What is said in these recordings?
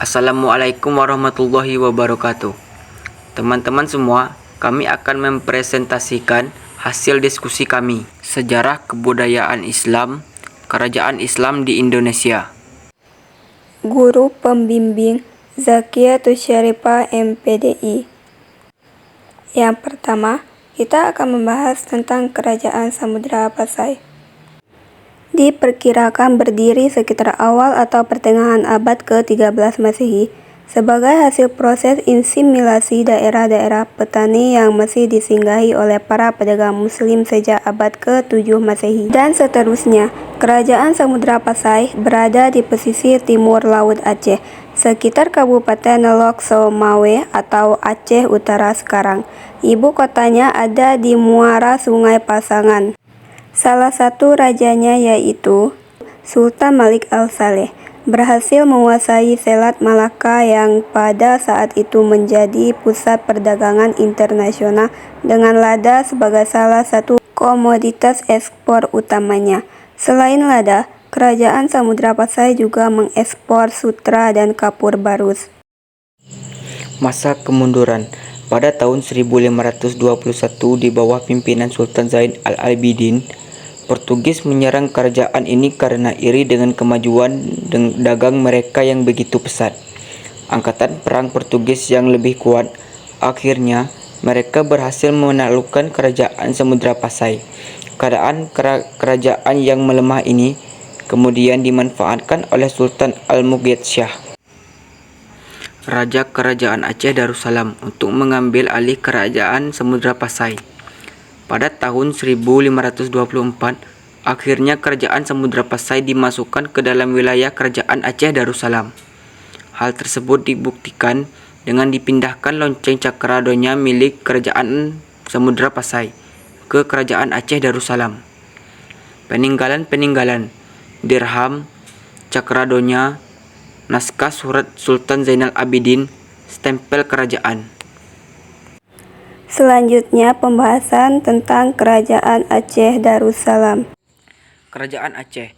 Assalamualaikum warahmatullahi wabarakatuh. Teman-teman semua, kami akan mempresentasikan hasil diskusi kami, Sejarah Kebudayaan Islam, Kerajaan Islam di Indonesia. Guru Pembimbing Zakiatul Syarifah MPDI. Yang pertama, kita akan membahas tentang Kerajaan Samudra Pasai. Diperkirakan berdiri sekitar awal atau pertengahan abad ke-13 Masehi sebagai hasil proses insimilasi daerah-daerah petani yang masih disinggahi oleh para pedagang muslim sejak abad ke-7 Masehi. Dan seterusnya, Kerajaan Samudra Pasai berada di pesisir timur Laut Aceh, sekitar Kabupaten Lhokseumawe atau Aceh Utara sekarang. Ibu kotanya ada di muara Sungai Pasangan. Salah satu rajanya yaitu Sultan Malik Al-Saleh berhasil menguasai Selat Malaka yang pada saat itu menjadi pusat perdagangan internasional dengan lada sebagai salah satu komoditas ekspor utamanya. Selain lada, Kerajaan Samudra Pasai juga mengekspor sutra dan kapur barus. Masa kemunduran. Pada tahun 1521 di bawah pimpinan Sultan Zain Al-Abidin, Portugis menyerang kerajaan ini karena iri dengan kemajuan dagang mereka yang begitu pesat. Angkatan perang Portugis yang lebih kuat, akhirnya mereka berhasil menaklukkan kerajaan Samudra Pasai. Keadaan kerajaan yang melemah ini kemudian dimanfaatkan oleh Sultan Al-Mughith Shah, Raja Kerajaan Aceh Darussalam, untuk mengambil alih kerajaan Samudra Pasai. Pada tahun 1524, akhirnya kerajaan Samudra Pasai dimasukkan ke dalam wilayah kerajaan Aceh Darussalam. Hal tersebut dibuktikan dengan dipindahkan lonceng Cakradonya milik kerajaan Samudra Pasai ke kerajaan Aceh Darussalam. Peninggalan-peninggalan, dirham, Cakradonya, naskah surat Sultan Zainal Abidin, stempel kerajaan. Selanjutnya, pembahasan tentang Kerajaan Aceh Darussalam. Kerajaan Aceh.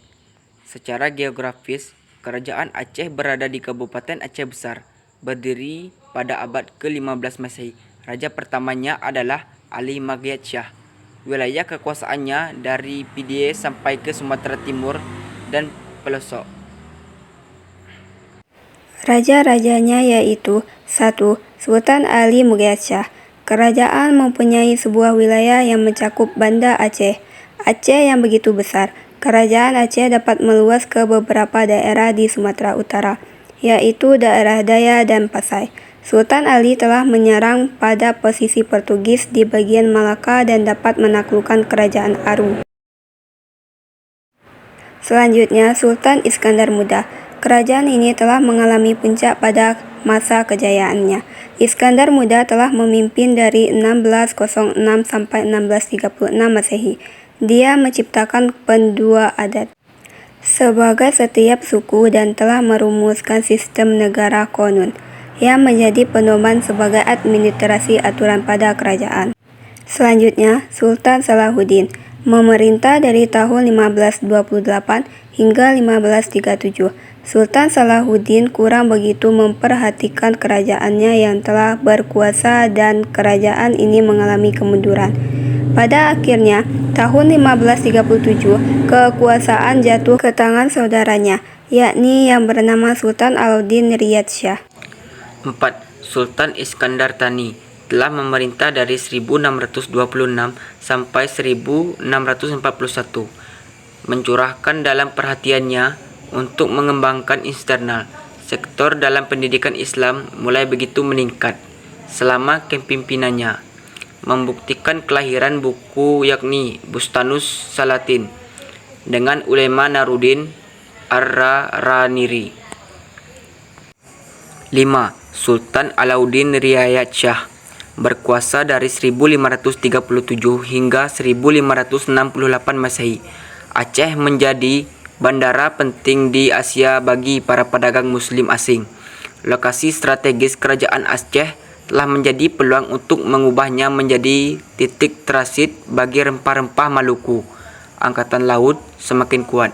Secara geografis, Kerajaan Aceh berada di Kabupaten Aceh Besar, berdiri pada abad ke-15 Masehi. Raja pertamanya adalah Ali Maghiat Shah. Wilayah kekuasaannya dari Pidie sampai ke Sumatera Timur dan pelosok. Raja-rajanya yaitu 1. Sultan Ali Maghiat Shah. Kerajaan mempunyai sebuah wilayah yang mencakup Banda Aceh. Aceh yang begitu besar, Kerajaan Aceh dapat meluas ke beberapa daerah di Sumatera Utara, yaitu daerah Daya dan Pasai. Sultan Ali telah menyerang pada posisi Portugis di bagian Malaka dan dapat menaklukkan Kerajaan Aru. Selanjutnya, Sultan Iskandar Muda. Kerajaan ini telah mengalami puncak pada masa kejayaannya. Iskandar Muda telah memimpin dari 1606 sampai 1636 Masehi. Dia menciptakan pendua adat sebagai setiap suku dan telah merumuskan sistem negara konun yang menjadi pedoman sebagai administrasi aturan pada kerajaan. Selanjutnya, Sultan Salahuddin memerintah dari tahun 1528 hingga 1537. Sultan Salahuddin kurang begitu memperhatikan kerajaannya yang telah berkuasa dan kerajaan ini mengalami kemunduran. Pada akhirnya, tahun 1537, kekuasaan jatuh ke tangan saudaranya, yakni yang bernama Sultan Alauddin Riyad Shah. 4. Sultan Iskandar Thani telah memerintah dari 1626 sampai 1641, mencurahkan dalam perhatiannya untuk mengembangkan internal. Sektor dalam pendidikan Islam mulai begitu meningkat selama kepemimpinannya, membuktikan kelahiran buku yakni Bustanus Salatin dengan ulema Naruddin Ar-Raniri. 5. Sultan Alauddin Riyad Shah berkuasa dari 1537 hingga 1568 Masehi. Aceh menjadi bandara penting di Asia bagi para pedagang muslim asing. Lokasi strategis kerajaan Aceh telah menjadi peluang untuk mengubahnya menjadi titik transit bagi rempah-rempah Maluku. Angkatan laut semakin kuat.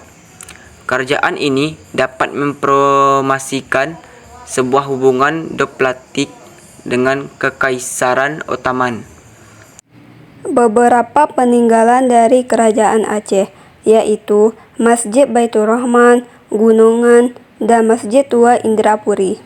Kerajaan ini dapat mempromosikan sebuah hubungan diplomatik dengan Kekaisaran Ottoman. Beberapa peninggalan dari Kerajaan Aceh, yaitu Masjid Baitur Rahman, Gunungan, dan Masjid Tua Indrapuri.